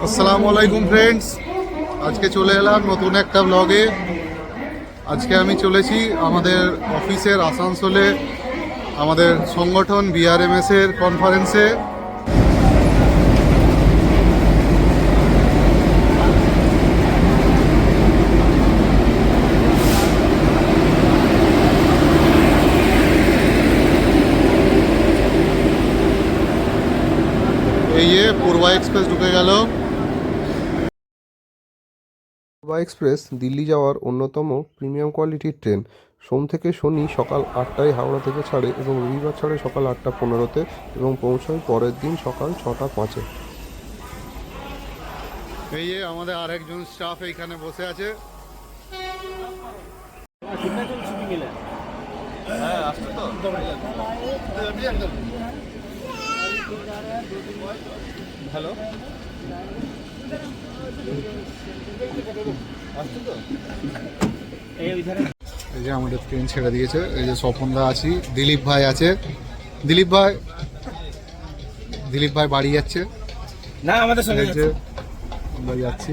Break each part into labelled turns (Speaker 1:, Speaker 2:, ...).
Speaker 1: আসসালামু আলাইকুম ফ্রেন্ডস, আজকে চলে এলাম নতুন একটা ব্লগে। আজকে আমি চলেছি আমাদের অফিসের আসানসোলে আমাদের সংগঠন বিআরএমএস এর কনফারেন্সে। এই যে পূর্বা এক্সপ্রেস ঢুকে গেল।
Speaker 2: পূর্বা এক্সপ্রেস দিল্লি যাওয়ার অন্যতম প্রিমিয়াম কোয়ালিটির ট্রেন। সোম থেকে শনি সকাল 8টায় হাওড়া থেকে ছাড়ে এবং রবিবার ছাড়ে সকাল 8টা 15তে এবং পৌঁছায় পরের দিন সকাল 6টা 5-এ।
Speaker 1: এই যে আমাদের আরেকজন স্টাফ এইখানে বসে আছে।
Speaker 3: হ্যালো
Speaker 1: এই যে আমাদের ট্রেন ছেড়ে দিয়েছে। এই যে স্বপনদা আছি, দিলীপ ভাই আছে। দিলীপ ভাই বাড়ি যাচ্ছে
Speaker 3: না, আমাদের সঙ্গে
Speaker 1: এই যে আমরা যাচ্ছি।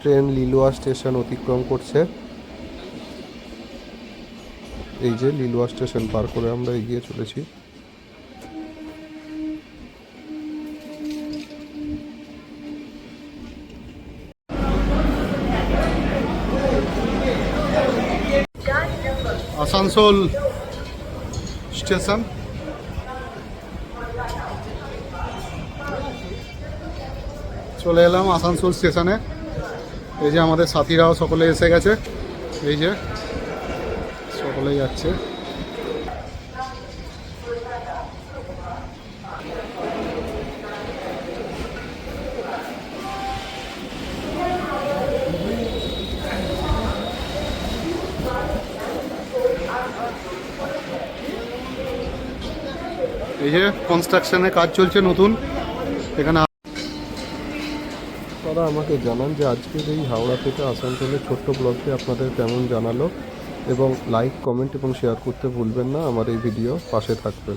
Speaker 2: ট্রেন লিলুয়া স্টেশন অতিক্রম করছে। এই যে লিলুয়া স্টেশন পার করে আমরা এগিয়ে চলেছি।
Speaker 1: আসানসোল স্টেশন। চলে এলাম আসানসোল স্টেশনে। এই যে আমাদের সাথীরাও সকলে এসে গেছে। এই যে সকলেই যাচ্ছে। এই যে কনস্ট্রাকশনের কাজ চলছে নতুন এখানে।
Speaker 2: তারা আমাকে জানান যে আজকের এই হাওড়া থেকে আসানসোলের ছোট্ট ব্লগটি আপনাদের কেমন জানালো, এবং লাইক, কমেন্ট এবং শেয়ার করতে ভুলবেন না। আমার এই ভিডিও পাশে থাকবেন।